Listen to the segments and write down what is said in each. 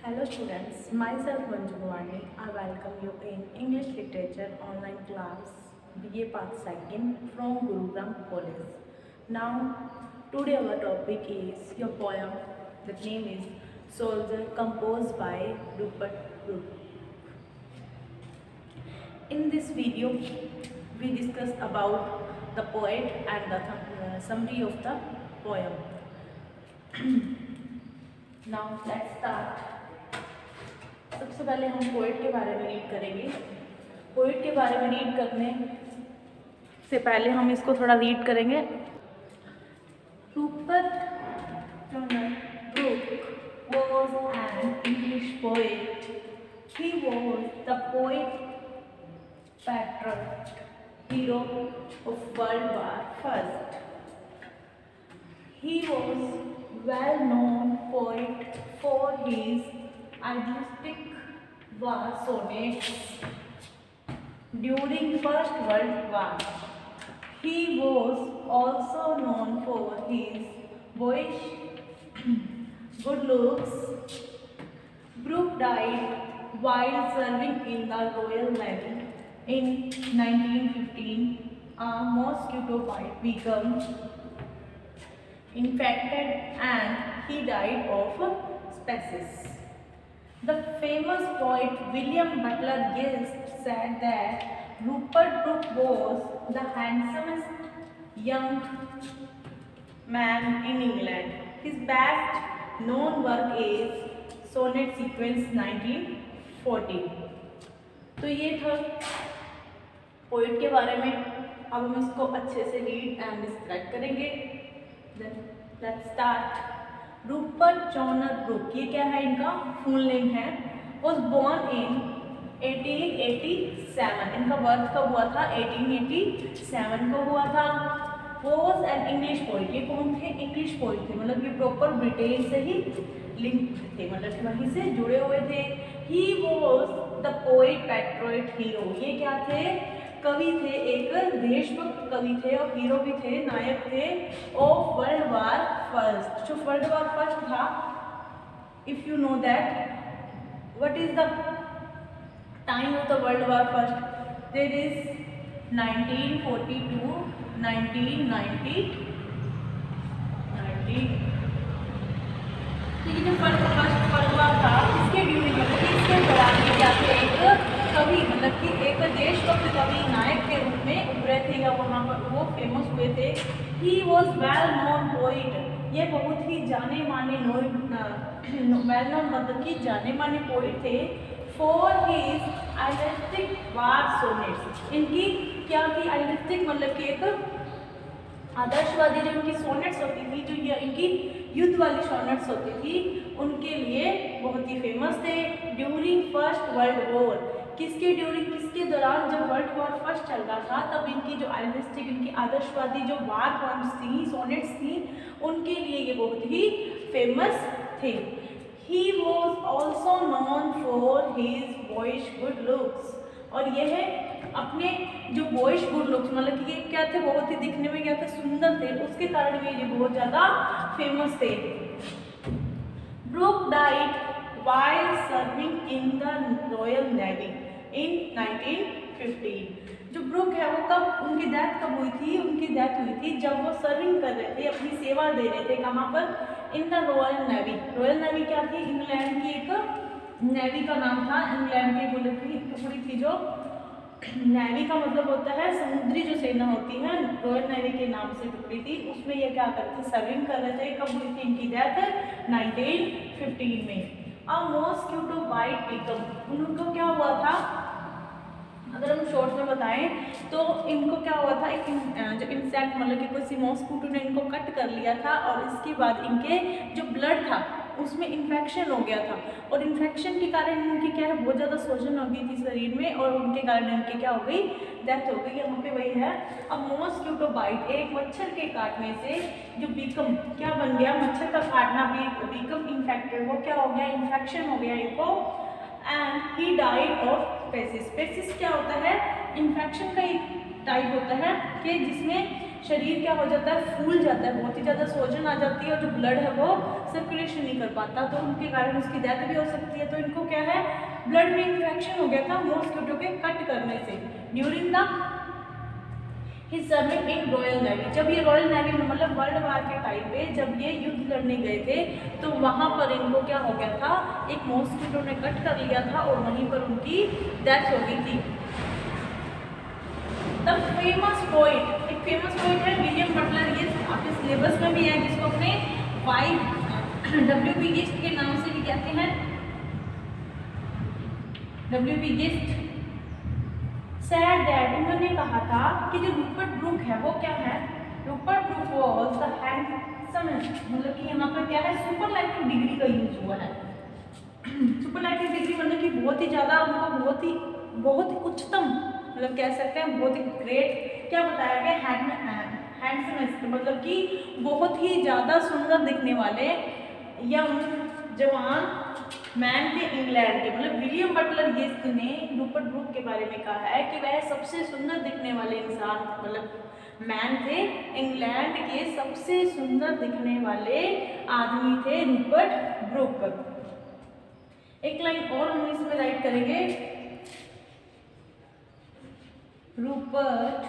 Hello students, myself Manju Bhavani. I welcome you in English Literature online class BA Part 2nd from Gurugram College. Now, today our topic is your poem. The name is Soldier composed by Rupert Brooke. In this video, we discuss about the poet and the summary of the poem. Now, let's start. सबसे पहले हम poet के बारे में read करेंगे। Poet के बारे में रीड करने से पहले हम इसको थोड़ा रीड करेंगे। Rupert Jonas Brooke was an English poet. He was the poet patriot hero of World War I. He was well-known poet for his idealistic war sonnets during First World War. He was also known for his boyish good looks. Brooke died while serving in the Royal Navy in 1915. A mosquito bite became infected and he died of sepsis. The famous poet William Butler Yeats said that Rupert Brooke was the handsomest young man in England. His best known work is Sonnet Sequence 1940. तो ये था poet के बारे में। अब हम इसको अच्छे से रीड एंड डिस्क्राइब करेंगे। Then let's start. Rupert Jonas Brooke, ये क्या है, इनका फुल नेम है। Was born in 1887। इनका बर्थ कब हुआ था? 1887 को हुआ था। वॉज एन इंग्लिश पोइट, ये कौन थे? इंग्लिश पोइट थे, मतलब ये प्रॉपर ब्रिटेन से ही लिंक थे, मतलब वहीं से जुड़े हुए थे। He was the poet patriot hero, ये क्या थे? कवि थे, एक देशभक्त कवि थे और हीरो भी थे, नायक थे ऑफ वर्ल्ड वार फर्स्ट। जो वर्ल्ड वार फर्स्ट था, if you know that what is the time of the world war first, there is 1942 1990। तो ये जो फर्स्ट वर्ल्ड वार था, इसके ड्यूरिंग इसके दौरान ये क्या थे? एक कवि, मतलब कि एक देशभक्त कवि नायक के रूप में उभरे थे या वहाँ पर वो फेमस हुए थे। He was well known poet, ये बहुत ही जाने माने वेल नोन मतलब कि जाने माने पोइट थे। For his idealistic war sonnets, इनकी क्या थी? आइडियलिस्टिक मतलब कि एक आदर्शवादी जो इनकी सोनेट्स होती थी, जो ये इनकी युद्ध वाली सोनेट्स होती थी, उनके लिए बहुत ही फेमस थे। ड्यूरिंग फर्स्ट वर्ल्ड वॉर, किसके ड्यूरिंग, किसके दौरान? जब वर्ल्ड वॉर फर्स्ट चल रहा था, तब इनकी जो आइडियलिस्टिक, इनकी आदर्शवादी जो वार पोएम्स थी, सोनेट्स थी, उनके लिए ये बहुत ही फेमस थे। He was also known for his boyish good looks, और यह अपने जो बॉयिश गुड लुक्स, मतलब कि ये क्या थे? बहुत ही दिखने में क्या थे? सुंदर थे, उसके कारण भी ये बहुत ज़्यादा फेमस थे। Brooke died while serving in the Royal Navy in 1915। जो ब्रूक है वो कब, उनकी डेथ कब हुई थी? उनकी डेथ हुई थी जब वो सर्विंग कर रहे थे, अपनी सेवा दे रहे थे। कहाँ पर? In the royal navy. Royal navy क्या थी? इंग्लैंड की एक नेवी का नाम था। इंग्लैंड की बोले टुकड़ी थी, जो नेवी का मतलब होता है समुद्री जो सेना होती है, रॉयल नेवी के नाम से टुकड़ी थी। उसमें ये क्या करते थे? सर्विंग कर रहे थे। कब हुई थी इनकी डेथ? 1915 में। मॉस्क्यूटो बाइट बिकम, उनको क्या हुआ था? अगर हम शॉर्ट में बताएं तो इनको क्या हुआ था? एक जो इंसेक्ट, मतलब कि कोई मॉस्क्यूटो ने इनको कट कर लिया था, और इसके बाद इनके जो ब्लड था उसमें इन्फेक्शन हो गया था, और इन्फेक्शन के कारण इनकी क्या है? बहुत ज़्यादा सूजन हो गई थी शरीर में, और उनके कारण इनकी क्या हो गई? डेथ हो गई। यहाँ पे वही है। अब मॉस्क्यूटो बाइट, एक मच्छर के काटने से जो बिकम क्या बन गया? मच्छर का काटना भी बिकम इन्फेक्टेड, वो क्या हो गया? इन्फेक्शन हो गया इनको। And he died of sepsis. Sepsis क्या होता है? इन्फेक्शन का एक टाइप होता है कि जिसमें शरीर क्या हो जाता है, फूल जाता है, बहुत ही ज़्यादा सोजन आ जाती है और जो ब्लड है वो सर्कुलेशन नहीं कर पाता, तो उनके कारण उसकी डेथ भी हो सकती है। तो इनको क्या है, ब्लड में इन्फेक्शन हो गया था मॉस्किटो के कट करने से during the his serving in Royal navy. जब ये रॉयल नेवी में मतलब वर्ल्ड वार के टाइम पे जब ये युद्ध लड़ने गए थे तो वहाँ पर इनको क्या हो गया था, एक मॉस्किटो ने कट कर लिया था और वहीं पर उनकी डेथ हो गई थी। द फेमस पोइट, एक फेमस पोइट है विलियम बटलर, ये आपके सिलेबस में भी है, जिसको अपने WB गिस्ट के नाम से भी कहते हैं। WB गिस्ट said that, उन्होंने कहा था कि जो रूपर्ट ब्रूक है वो क्या है, Rupert Brooke was the handsomest, मतलब कि यहाँ पर क्या है, सुपरलैटिव डिग्री का यूज हुआ है। सुपरलैटिव डिग्री मतलब कि बहुत ही ज़्यादा उनको बहुत ही उच्चतम मतलब कह सकते हैं, बहुत ही ग्रेट क्या बताया गया, हैंडसमेस्ट मतलब कि बहुत ही ज़्यादा सुंदर दिखने वाले यंग जवान मैन थे इंग्लैंड के। मतलब विलियम बटलर गिस्ट ने रूपर्ट ब्रूक के बारे में कहा है कि वह सबसे सुंदर दिखने वाले इंसान मतलब मैन थे, इंग्लैंड के सबसे सुंदर दिखने वाले आदमी थे रूपर्ट ब्रूक। एक लाइन और हम इसमें राइट करेंगे, Rupert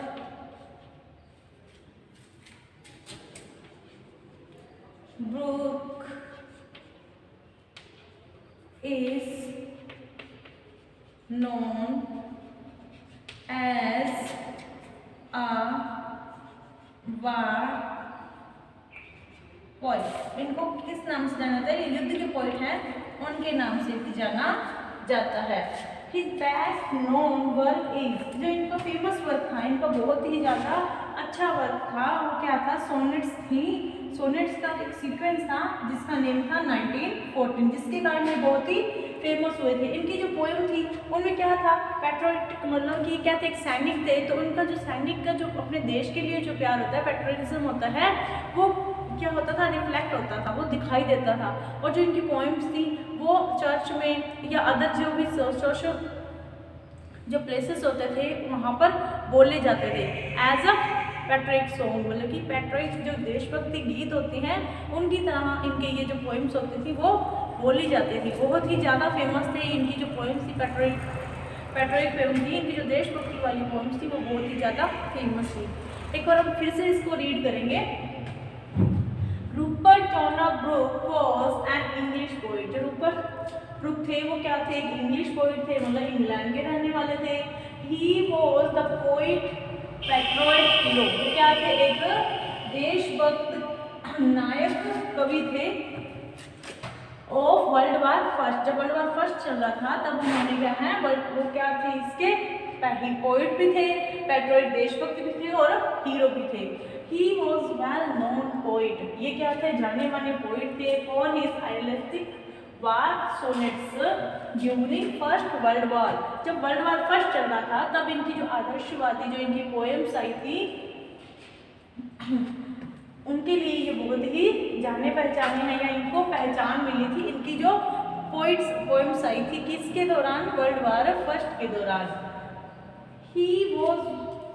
Brooke is known as a war poet। इनको किस नाम से जाना जाता है, ये युद्ध के पोइट हैं, उनके नाम से भी जाना जाता है। His best known work is, जो इनका फेमस वर्क था, इनका बहुत ही ज़्यादा अच्छा वर्क था, वो क्या था, सोनेट्स थी। सोनेट्स का एक सीक्वेंस था जिसका नेम था 1914, जिसके कारण ये बहुत ही फेमस हुए थे। इनकी जो पोएम थी उनमें क्या था, पैट्रियोटिक मतलब कि क्या थे, एक सैनिक थे, तो उनका जो सैनिक का जो अपने देश के लिए जो प्यार होता है, पैट्रियटिज्म होता है, वो क्या होता था, रिफ्लेक्ट होता था, वो दिखाई देता था। और जो इनकी पोएम्स थी वो चर्च में या अदर जो भी सोशल जो प्लेसेस होते थे वहाँ पर बोले जाते थे एज अ पैट्रिक सॉन्ग, मतलब कि पैट्रिक जो देशभक्ति गीत होते हैं उनकी तरह इनके ये जो पोएम्स होती थी वो बोली जाती थी। बहुत ही ज़्यादा फेमस थे इनकी जो पोएम्स थी, पैट्रिक पोएम थी, इनकी जो देशभक्ति वाली पोएम्स थी वो बहुत ही ज़्यादा फेमस थी। एक बार हम फिर से इसको रीड करेंगे। Rupert John Brooke was an English poet. जो रूपर्ट ब्रूक थे वो क्या थे, एक इंग्लिश पोइट थे, मतलब इंग्लैंड के रहने वाले थे। He was the poet patriot hero, क्या थे, एक देशभक्त नायक कवि थे ऑफ वर्ल्ड वार फर्स्ट। जब वर्ल्ड वार फर्स्ट चल रहा था तब उन्होंने क्या है, वो क्या थे, इसके पोइट भी थे, पैट्रियट देशभक्त भी थे और हीरो भी थे। He was well known poet, ये क्या थे, जाने माने पोइट थे for his idealistic war sonnets during first world war. जब वर्ल्ड वार फर्स्ट चल रहा था तब इनकी जो आदर्शवादी जो इनकी पोएम्स आई थी उनके लिए ये बहुत ही जाने पहचाने हैं, या इनको पहचान मिली थी। इनकी जो पोएम्स आई थी किसके दौरान, वर्ल्ड वार फर्स्ट के दौरान। He was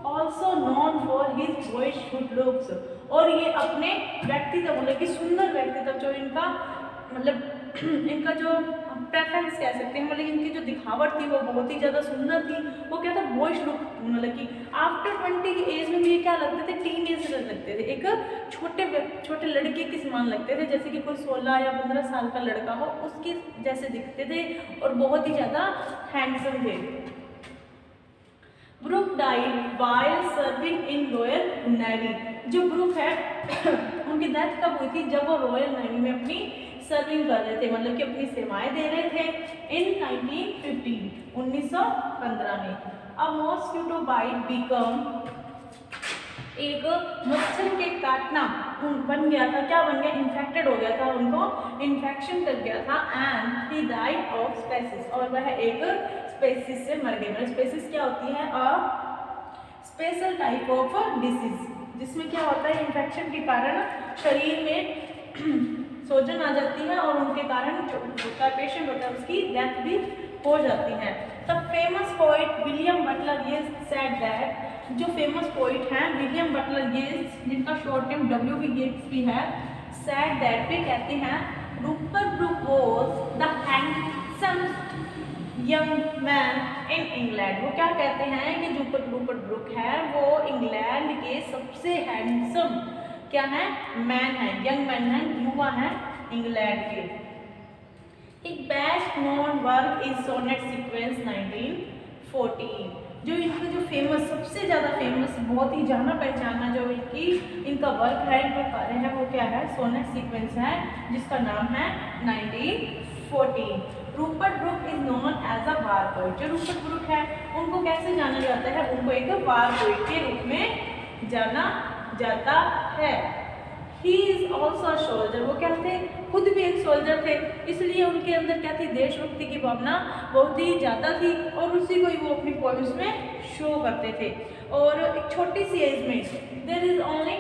also known for his boyish good looks, और ये अपने व्यक्तित्व मतलब कि सुंदर व्यक्तित्व जो इनका मतलब इनका जो प्रेफरेंस कह सकते हैं, मतलब इनकी जो दिखावट थी वो बहुत ही ज़्यादा सुंदर थी। वो क्या था, बॉयश लुक, मतलब कि आफ्टर 20 की एज में भी ये क्या लगते थे, टीन एजर लगते थे, एक छोटे लड़के के समान लगते थे, जैसे कि कोई 16 या 15 साल का लड़का हो उसके जैसे दिखते थे और बहुत ही ज़्यादा हैंडसम थे। Brooke died while serving in Royal Navy. जो ब्रूक है उनकी डेथ कब हुई थी, जब वो रॉयल नेवी में अपनी सर्विंग कर रहे थे, मतलब कि अपनी सेवाएं दे रहे थे इन 1915 में। अब मॉस्किटो बाइट बिकम, एक मच्छर के काटना बन गया था, क्या बन गया, इन्फेक्टेड हो गया था, उनको इन्फेक्शन कर गया था and he died of sepsis, और वह एक स्पेसिस से मर गए। मतलब स्पेसिस क्या होती है, a special type of disease, जिसमें क्या होता है, इन्फेक्शन के कारण शरीर में सोजन आ जाती है और उनके कारण जो पेशेंट होता है उसकी डेथ भी हो जाती हैं। The famous poet William Butler ये सेड दैट, जो फेमस पोइट हैं विलियम बटलर ये जिनका शॉर्ट नेम W.B. Yeats भी है, सेड दैट वे कहते हैं Rupert Brooke was the handsome young man in England. वो क्या कहते हैं कि जो रूपर्ट ब्रूक है वो इंग्लैंड के सबसे हैंडसम क्या है मैन है, यंग मैन है, युवा है इंग्लैंड के। एक best known work is sonnet sequence 1914। जो इनका जो फेमस सबसे ज़्यादा फेमस बहुत ही जाना पहचाना जो इनका वर्क है, इनका कार्य है, वो क्या है सोनेट सीक्वेंस है, जिसका नाम है 1914। Rupert Brooke is known as a war poet. जो रूपर्ट ब्रूक है उनको कैसे जाना जाता है, उनको एक वार पोइट के रूप में जाना जाता है। He is also a soldier. वो क्या थे, खुद भी एक सोल्जर थे, इसलिए उनके अंदर क्या थी, देशभक्ति की भावना बहुत ही ज़्यादा थी और उसी को ही वो अपनी पोएम्स में शो करते थे। और एक छोटी सी एज में देयर इज ओनली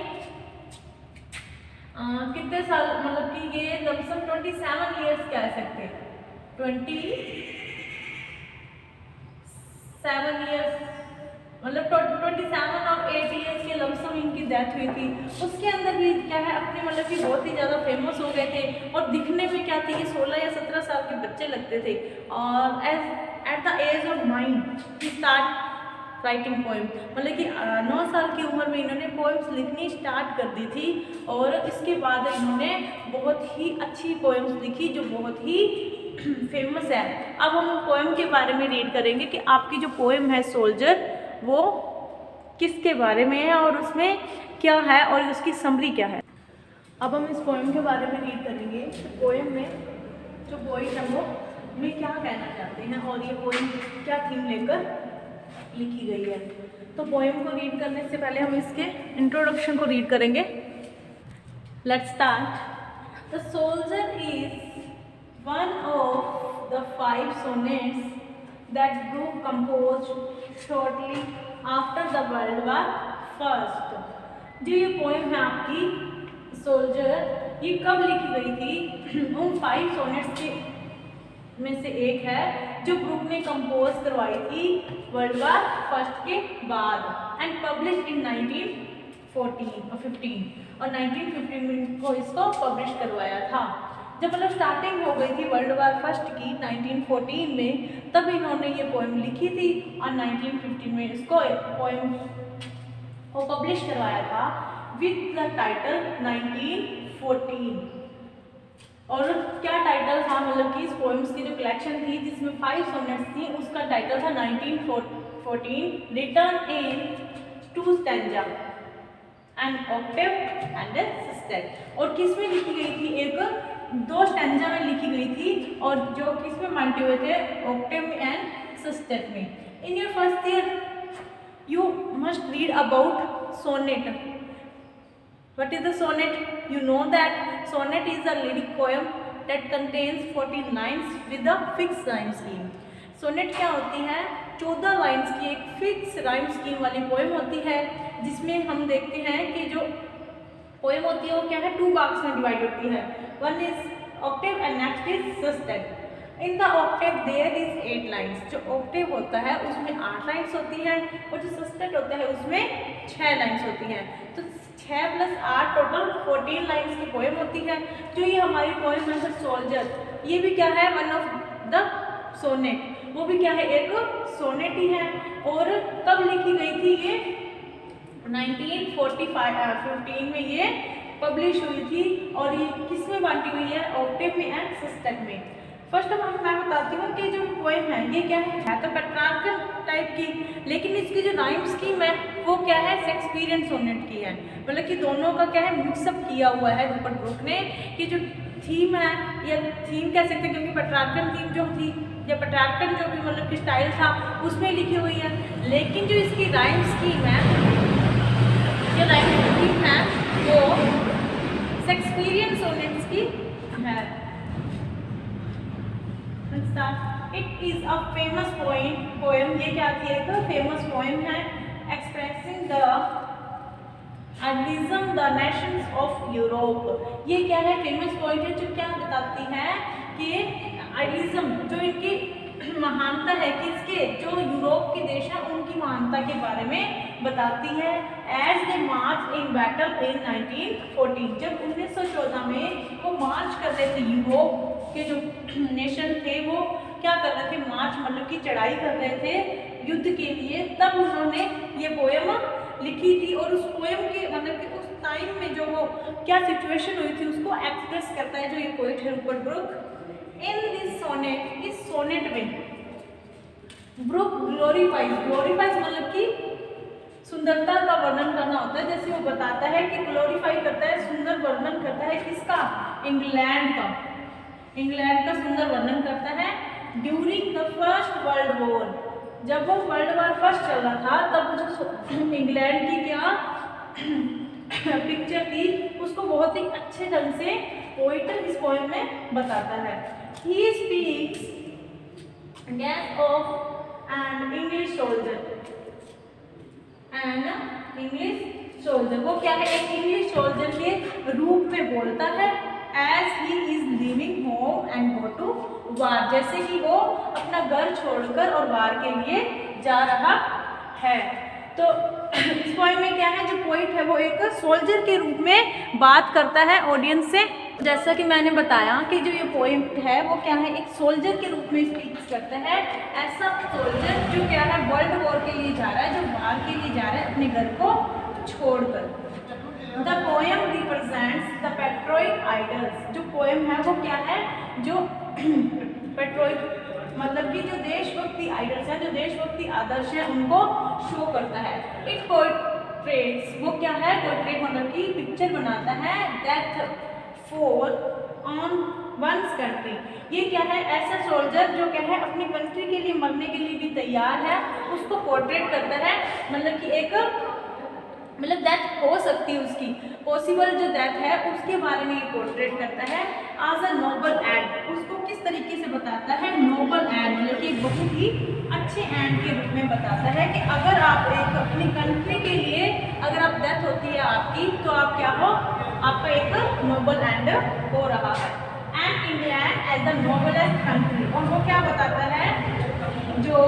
कितने साल, मतलब कि ये लमसम 27 ईयर्स कह सकते हैं, 27 ईयर्स मतलब 27 और 8 ईयर्स के लमसम इनकी डेथ हुई थी। उसके अंदर भी क्या है अपने मतलब कि बहुत ही ज़्यादा फेमस हो गए थे और दिखने में क्या थी कि 16 या 17 साल के बच्चे लगते थे। और एट द एज ऑफ 9 ही स्टार्ट राइटिंग पोएम, मतलब कि 9 साल की उम्र में इन्होंने पोएम्स लिखनी स्टार्ट कर दी थी और इसके बाद इन्होंने बहुत ही अच्छी पोएम्स लिखी जो बहुत ही फेमस है। अब हम पोएम के बारे में रीड करेंगे कि आपकी जो पोएम है सोल्जर वो किसके बारे में है और उसमें क्या है और उसकी समरी क्या है। अब हम इस पोएम के बारे में रीड करेंगे। पोएम में जो पोइट है वो में क्या कहना चाहते हैं और ये पोएम क्या थीम लेकर लिखी गई है। तो पोएम को रीड करने से पहले हम इसके इंट्रोडक्शन को रीड करेंगे। Let's start. The soldier is one of the 5 sonnets that Brooke composed shortly after the World War First। जो ये पोएम है आपकी सोल्जर, ये कब लिखी गई थी, उन 5 सोनेट्स के में से एक है जो ब्रूक ने कंपोज करवाई थी वर्ल्ड वार फर्स्ट के बाद एंड पब्लिश इन 1914 और 15 और 1915 में को इसको पब्लिश करवाया था। जब मतलब स्टार्टिंग हो गई थी वर्ल्ड वार फर्स्ट की 1914 में, तब इन्होंने ये पोएम लिखी थी और 1915 में इसको पोएम को पब्लिश करवाया था विद द टाइटल 1914। और क्या टाइटल था, मतलब कि इस पोएम्स की जो कलेक्शन थी जिसमें 5 सोनेट्स थी उसका टाइटल था 1914 written in 2 stanza an octave and a sestet. और किस में लिखी गई थी, एक 2 स्टैंजा में लिखी गई थी और जो किस में बांटे हुए थे, ऑक्टेव एंड सिस्टेट में। In your first year you must read about sonnet. What is the sonnet? You know that sonnet is a lyric poem that contains 14 lines with a fixed rhyme scheme। Sonnet क्या होती है, 14 lines की एक fix rhyme scheme वाली poem होती है, जिसमें हम देखते हैं कि जो पोएम होती है वो क्या है 2 पार्ट्स में डिवाइड होती है। One is octave and next is sestet. In the octave there is 8 lines. जो ऑक्टेव होता है उसमें 8 लाइन्स होती हैं और जो सिस्टेट होता है उसमें 6 लाइन्स होती हैं। तो 6 + 8 टोटल 14 लाइन्स की पोएम होती है। जो ये हमारी पोएम है सोल्जर, ये भी क्या है वन ऑफ द सोनेट, वो भी क्या है एक सोनेट ही है। और कब लिखी गई थी ये 1915 में ये पब्लिश हुई थी और ये किस में बांटी हुई है, ऑक्टेव में एंड सिस्टेट में। फर्स्ट ऑफ ऑल मैं बताती हूँ कि जो पोएम है ये क्या है तो पेट्रार्कन टाइप की, लेकिन इसकी जो राइम स्कीम है वो क्या है शेक्सपियरियन सोनेट की है। मतलब कि दोनों का क्या है मिक्सअप किया हुआ है रूपर्ट ब्रूक ने, कि जो थीम है या थीम कह सकते हैं क्योंकि पेट्रार्कन थीम जो थी या पेट्रार्कन जो भी मतलब कि स्टाइल था उसमें लिखी हुई है, लेकिन जो इसकी राइम स्कीम है, जो राइम स्कीम है वो शेक्सपियरियन सोनेट्स की है। It is a famous poem. ये क्या थी, एक फेमस पोएम है expressing the idealism the Nations of Europe. ये क्या है फेमस पॉइंट है जो क्या बताती है कि आइडियलिज्म जो इनकी महानता है किसके, जो यूरोप के देश हैं उनकी महानता के बारे में बताती है। As they March in battle in 1914, जब 1914 में वो मार्च कर रहे थे, यूरोप के जो नेशन थे वो क्या कर रहे थे, मार्च मतलब कि चढ़ाई कर रहे थे युद्ध के लिए, तब उन्होंने ये पोएम लिखी थी। और उस पोएम के मतलब कि उस टाइम में जो वो क्या सिचुएशन हुई थी उसको एक्सप्रेस करता है जो ये पोइट है Rupert Brooke. In this sonnet, इस सोनेट में ब्रुक ग्लोरीफाइज मतलब कि सुंदरता का वर्णन करना होता है। जैसे वो बताता है कि ग्लोरीफाई करता है, सुंदर वर्णन करता है किसका, इंग्लैंड का, इंग्लैंड का सुंदर वर्णन करता है। During the first world war, जब वो वर्ल्ड वॉर फर्स्ट चल रहा था तब जो इंग्लैंड की क्या पिक्चर थी उसको बहुत ही अच्छे ढंग से पोइट इस पोएम में बताता है। He speaks death of an English soldier, an English soldier, वो क्या है, एक इंग्लिश सोल्जर के रूप में बोलता है। As he is leaving home and go to war, जैसे कि वो अपना घर छोड़कर और वार के लिए जा रहा है। तो इस पोएम में क्या है, जो पोइट है वो एक सोल्जर के रूप में बात करता है ऑडियंस से। जैसा कि मैंने बताया कि जो ये पोएम है वो क्या है, एक सोल्जर के रूप में स्पीक करता है। ऐसा सोल्जर जो क्या है वर्ल्ड वॉर के लिए जा रहा है, जो वार के लिए जा रहा है अपने घर को छोड़कर। The poem represents the patriotic ideals, जो पोएम है वो क्या है, जो पेट्रोइक मतलब कि जो देशभक्ति आइडल्स हैं, जो देशभक्ति आदर्श हैं उनको शो करता है। इट पोर्ट्रेट्स, वो क्या है, पोर्ट्रेट मतलब कि पिक्चर बनाता है death for on one's country. ये क्या है, ऐसा सोल्जर जो क्या है अपनी कंट्री के लिए मरने के लिए भी तैयार है, उसको पोर्ट्रेट करता है। मतलब कि एक मतलब डेथ हो सकती है उसकी, पॉसिबल जो डेथ है उसके बारे में ये पोर्ट्रेट करता है। एज अ नोबल एंड, उसको किस तरीके से बताता है, नोबल एंड मतलब कि बहुत ही अच्छे एंड के रूप में बताता है कि अगर आप एक अपनी कंट्री के लिए अगर आप डेथ होती है आपकी, तो आप क्या हो, आपका एक नोबल एंड हो रहा है। And England as the noblest country, और वो क्या बताता है, जो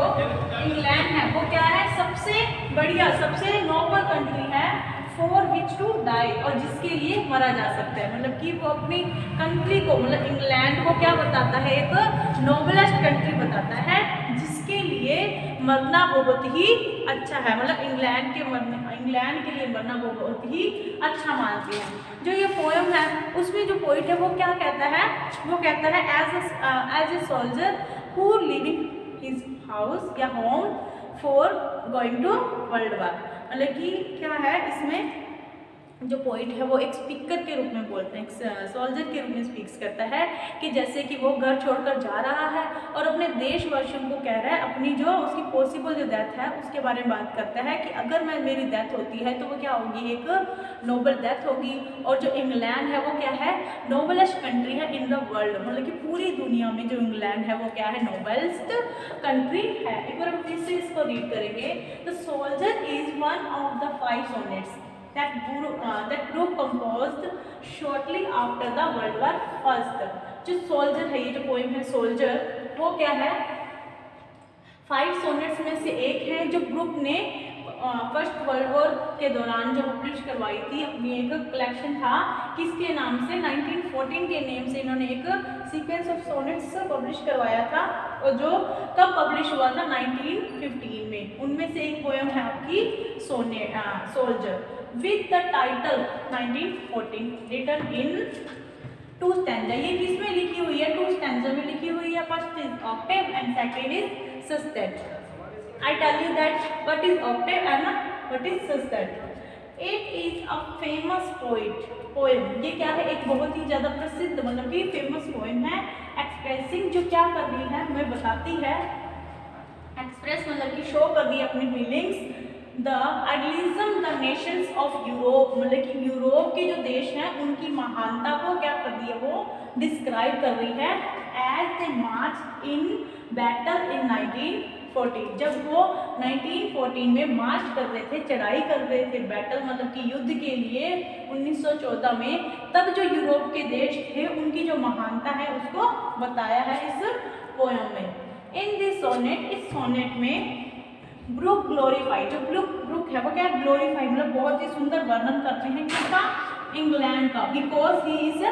इंग्लैंड है वो क्या है, सबसे बढ़िया सबसे नोबल कंट्री है, फॉर विच टू डाई, और जिसके लिए मरा जा सकता है। मतलब कि वो अपनी कंट्री को मतलब इंग्लैंड को क्या बताता है, एक नोबलेस्ट कंट्री बताता है जिसके लिए मरना बहुत ही अच्छा है। मतलब इंग्लैंड के लिए मरना वो बहुत ही अच्छा मानते हैं। जो ये पोएम है उसमें जो पोइट है वो क्या कहता है, वो कहता है as a soldier who leaving his house या home for going to world war. मतलब कि क्या है, इसमें जो पोइट है वो एक स्पीकर के रूप में बोलते हैं, एक सोल्जर के रूप में स्पीक्स करता है कि जैसे कि वो घर छोड़कर जा रहा है और अपने देशवासियों को कह रहा है, अपनी जो उसकी पॉसिबल जो डेथ है उसके बारे में बात करता है कि अगर मेरी डेथ होती है तो वो क्या होगी, एक नोबल डेथ होगी। और जो इंग्लैंड है वो क्या है, नोबलेस्ट कंट्री है इन द वर्ल्ड, मतलब कि पूरी दुनिया में जो इंग्लैंड है वो क्या है, नोबलेस्ट कंट्री है। एक बार हम फिर से इसको रीड करेंगे। The soldier is one of the 5 sonnets that Brooke composed shortly after the World War First। जो सोल्जर है, ये जो पोएम है सोल्जर, वो क्या है 5 सोनेट्स में से एक है जो ब्रुक ने फर्स्ट वर्ल्ड वॉर के दौरान जो पब्लिश करवाई थी। अपनी एक कलेक्शन था किसके नाम से, 1914 के नेम से इन्होंने एक सीक्वेंस ऑफ सोनेट्स पब्लिश करवाया था, और जो कब पब्लिश हुआ था 1915 में। उनमें से एक पोएम है आपकी soldier with the title 1914 written in 2 stanza। ये किसमें लिखी हुई है, 2 stanza में लिखी हुई है। First is octave and second is sestet। I tell you that what is octave and what is sestet। It is a famous poem। ये क्या है, एक बहुत ही ज़्यादा प्रसिद्ध मतलब कि फेमस पोएम है। एक्सप्रेसिंग, जो क्या कर रही है हमें बताती है, एक्सप्रेस मतलब कि शो कर रही है अपनी feelings. The idealism the Nations of Europe, मतलब कि यूरोप के जो देश हैं उनकी महानता को क्या कर रही है, वो डिस्क्राइब कर रही है। As they March in battle in 1914, जब वो 1914 में मार्च कर रहे थे, चढ़ाई कर रहे थे, बैटल मतलब कि युद्ध के लिए 1914 में, तब जो यूरोप के देश थे उनकी जो महानता है उसको बताया है इस पोएम में। इन दिस सोनेट, इस सोनेट में ब्रुक ग्लोरीफाई, जो ब्रुक है वो क्या है, ग्लोरीफाई मतलब बहुत ही सुंदर वर्णन करते हैं किसका, इंग्लैंड का, बिकॉज ही इज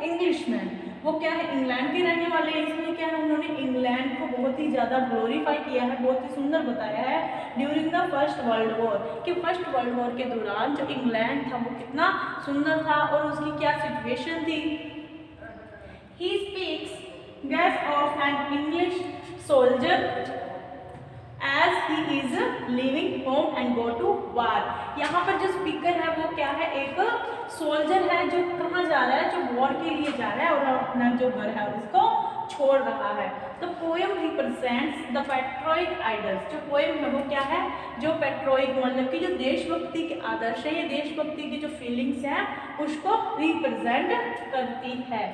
इंग्लिशमैन, वो क्या है इंग्लैंड के रहने वाले हैं, इसलिए क्या है उन्होंने इंग्लैंड को बहुत ही ज़्यादा ग्लोरीफाई किया है, बहुत ही सुंदर बताया है during the first world war, कि फर्स्ट वर्ल्ड वॉर के दौरान जो इंग्लैंड था वो कितना सुंदर था और उसकी क्या सिचुएशन थी। He speaks gas off an English soldier as he is leaving home and go to war। यहाँ पर जो स्पीकर है वो क्या है, एक सोल्जर है जो कहाँ जा रहा है, जो वॉर के लिए जा रहा है और अपना जो घर है उसको छोड़ रहा है। तो poem represents the patriotic idols, जो पोएम है वो क्या है, जो पैट्रियोटिक मतलब कि जो देशभक्ति के आदर्श है, ये देशभक्ति की जो फीलिंग्स है उसको रिप्रेजेंट करती है।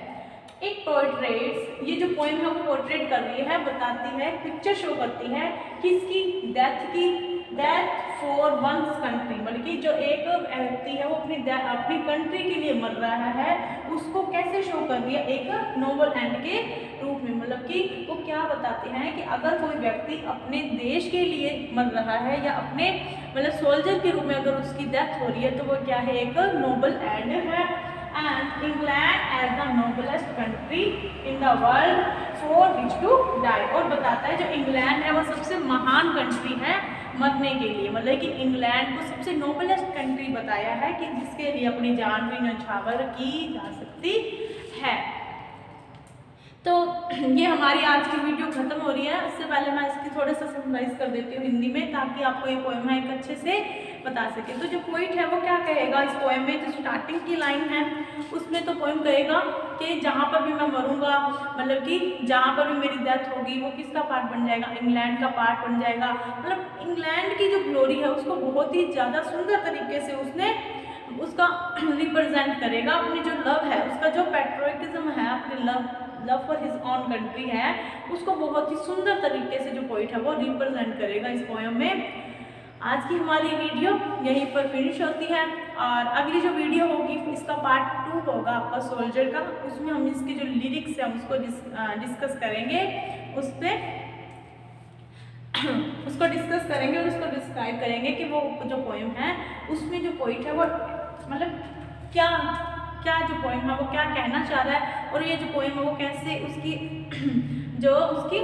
एक पोर्ट्रेट्स, ये जो पोएम है वो पोर्ट्रेट कर रही है, बताती है, पिक्चर शो करती है किसकी, डेथ की, डेथ फॉर वंस कंट्री, बल्कि जो एक व्यक्ति है वो अपनी कंट्री के लिए मर रहा है, उसको कैसे शो कर रही है, एक नोबल एंड के रूप में, मतलब कि वो क्या बताते हैं कि अगर कोई व्यक्ति अपने देश के लिए मर रहा है या अपने मतलब सोल्जर के रूप में अगर उसकी डेथ हो रही है तो वो क्या है, एक नोबल एंड है। And England as the noblest country in the world for which to die, और बताता है जो इंग्लैंड है वो सबसे महान कंट्री है मरने के लिए, मतलब कि इंग्लैंड को सबसे नोबलेस्ट कंट्री बताया है कि जिसके लिए अपनी जान भी न्यौछावर की जा सकती है। तो ये हमारी आज की वीडियो खत्म हो रही है, उससे पहले मैं इसकी थोड़ा सा समराइज कर देती हूँ हिंदी में, ताकि आपको ये पोएम है एक अच्छे से बता सके। तो जो पोइट है वो क्या कहेगा इस पोएम में, जो स्टार्टिंग की लाइन है उसमें तो पोएम कहेगा कि जहाँ पर भी मैं मरूंगा, मतलब कि जहाँ पर भी मेरी डेथ होगी वो किसका पार्ट बन जाएगा, इंग्लैंड का पार्ट बन जाएगा। मतलब इंग्लैंड की जो ग्लोरी है उसको बहुत ही ज़्यादा सुंदर तरीके से उसने उसका रिप्रेजेंट करेगा, अपनी जो लव है उसका जो पैट्रियोटिज्म है, अपनी love for his on country है, उसको बहुत ही सुंदर तरीके से जो पोइट है वो रिप्रेजेंट करेगा इस पोएम में। आज की हमारी वीडियो यहीं पर फिनिश होती है और अगली जो वीडियो होगी इसका पार्ट 2 होगा आपका सोल्जर का, उसमें हम इसके जो लिरिक्स है उसको डिस्कस करेंगे, उसको डिस्कस करेंगे और उसको डिस्क्राइब करेंगे कि वो जो पोएम है उसमें जो पोइट है वो मतलब क्या जो पोएम है वो क्या कहना चाह रहा है, और ये जो पोएम है वो कैसे उसकी जो उसकी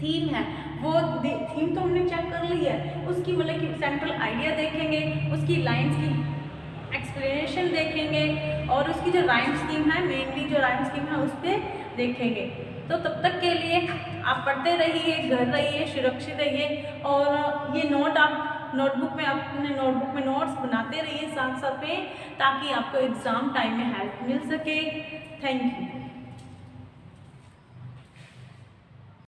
थीम है वो थीम तो हमने चेक कर ली है, उसकी मतलब कि सेंट्रल आइडिया देखेंगे, उसकी लाइंस की एक्सप्लेनेशन देखेंगे और उसकी जो राइम स्कीम है, मेनली जो राइम स्कीम है उस पर देखेंगे। तो तब तक के लिए आप पढ़ते रहिए, घर रहिए, सुरक्षित रहिए और ये नोट आप नोटबुक में अपने नोटबुक में नोट्स बनाते रहिए साथ साथ में, ताकि आपको एग्ज़ाम टाइम में हेल्प मिल सके। Thank you.